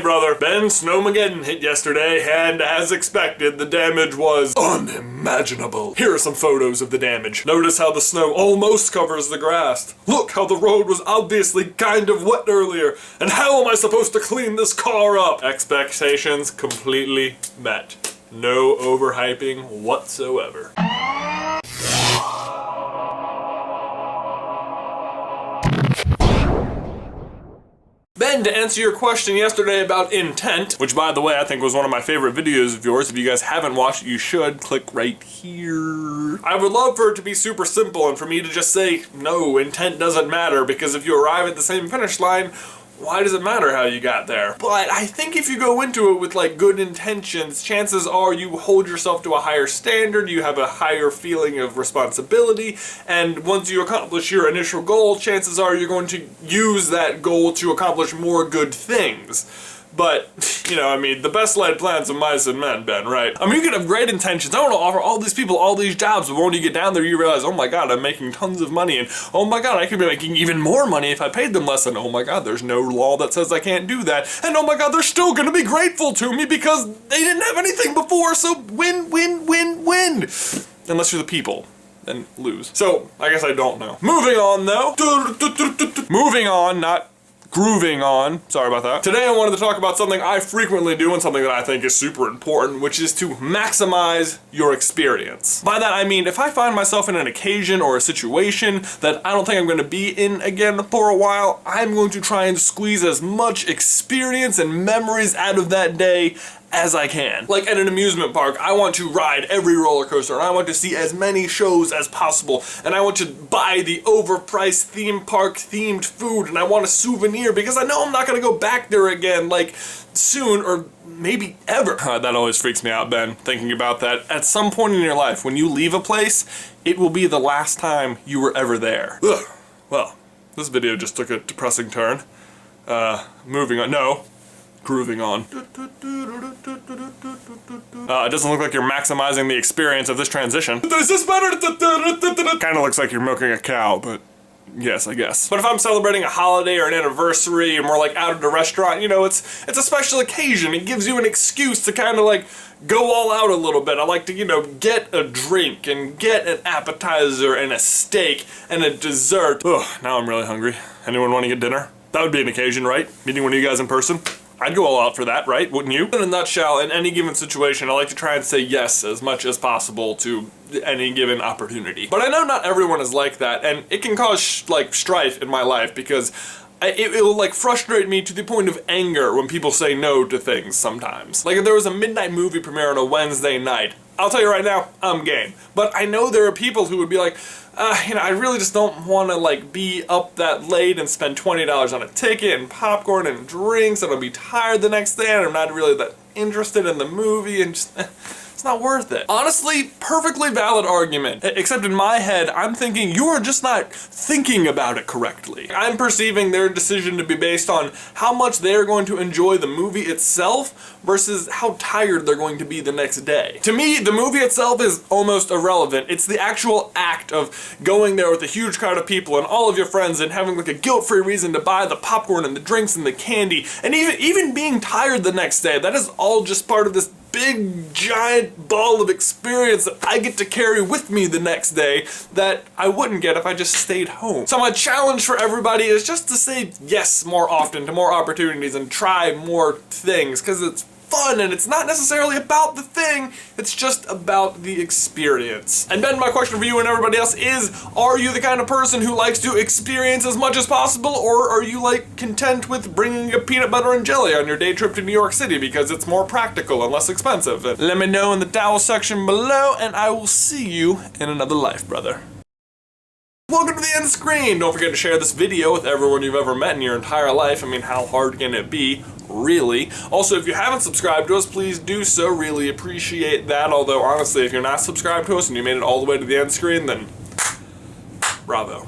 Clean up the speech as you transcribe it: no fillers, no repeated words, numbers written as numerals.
brother. Ben, Snowmageddon hit yesterday, and as expected, the damage was unimaginable. Here are some photos of the damage. Notice how the snow almost covers the grass. Look how the road was obviously kind of wet earlier. And how am I supposed to clean this car up? Expectations completely met. No overhyping whatsoever. Ben, to answer your question yesterday about intent, which by the way I think was one of my favorite videos of yours. If you guys haven't watched it, you should. Click right here. I would love for it to be super simple and for me to just say, no, intent doesn't matter, because if you arrive at the same finish line, why does it matter how you got there? But I think if you go into it with like good intentions, chances are you hold yourself to a higher standard, you have a higher feeling of responsibility, and once you accomplish your initial goal, chances are you're going to use that goal to accomplish more good things. But, you know, I mean, the best laid plans of mice and men, Ben, right? I mean, you could have great intentions. I want to offer all these people all these jobs, but when you get down there, you realize, oh my god, I'm making tons of money, and oh my god, I could be making even more money if I paid them less, and oh my god, there's no law that says I can't do that, and oh my god, they're still gonna be grateful to me because they didn't have anything before, so win, win, win, win. Unless you're the people. Then lose. So, I guess I don't know. Moving on, though. Moving on, not grooving on. Sorry about that. Today I wanted to talk about something I frequently do and something that I think is super important, which is to maximize your experience. By that I mean, if I find myself in an occasion or a situation that I don't think I'm going to be in again for a while, I'm going to try and squeeze as much experience and memories out of that day as I can. Like at an amusement park, I want to ride every roller coaster, and I want to see as many shows as possible, and I want to buy the overpriced theme park themed food, and I want a souvenir because I know I'm not gonna go back there again, like, soon or maybe ever. That always freaks me out, Ben, thinking about that. At some point in your life, when you leave a place, it will be the last time you were ever there. Ugh. Well, this video just took a depressing turn. Moving on. No. Grooving on. It doesn't look like you're maximizing the experience of this transition. Does this matter? Kinda looks like you're milking a cow, but yes, I guess. But if I'm celebrating a holiday or an anniversary and we're like out at a restaurant, you know, it's a special occasion. It gives you an excuse to kind of like go all out a little bit. I like to, you know, get a drink and get an appetizer and a steak and a dessert. Ugh, now I'm really hungry. Anyone want to get dinner? That would be an occasion, right? Meeting one of you guys in person? I'd go all out for that, right? Wouldn't you? In a nutshell, in any given situation, I like to try and say yes as much as possible to any given opportunity. But I know not everyone is like that, and it can cause like strife in my life because it will like frustrate me to the point of anger when people say no to things sometimes. Like if there was a midnight movie premiere on a Wednesday night, I'll tell you right now, I'm game. But I know there are people who would be like, you know, I really just don't want to like be up that late and spend $20 on a ticket and popcorn and drinks, and I'll be tired the next day and I'm not really that interested in the movie, and just it's not worth it. Honestly, perfectly valid argument. Except in my head, I'm thinking you are just not thinking about it correctly. I'm perceiving their decision to be based on how much they're going to enjoy the movie itself versus how tired they're going to be the next day. To me, the movie itself is almost irrelevant. It's the actual act of going there with a huge crowd of people and all of your friends and having like a guilt-free reason to buy the popcorn and the drinks and the candy, and even being tired the next day. That is all just part of this big giant ball of experience that I get to carry with me the next day that I wouldn't get if I just stayed home. So my challenge for everybody is just to say yes more often to more opportunities and try more things, because it's fun and it's not necessarily about the thing, it's just about the experience. And Ben, my question for you and everybody else is, are you the kind of person who likes to experience as much as possible, or are you like content with bringing a peanut butter and jelly on your day trip to New York City because it's more practical and less expensive? And let me know in the towel section below, and I will see you in another life, brother. Welcome to the end screen! Don't forget to share this video with everyone you've ever met in your entire life. I mean, how hard can it be? Really. Also, if you haven't subscribed to us, please do so. Really appreciate that. Although, honestly, if you're not subscribed to us and you made it all the way to the end screen, then bravo.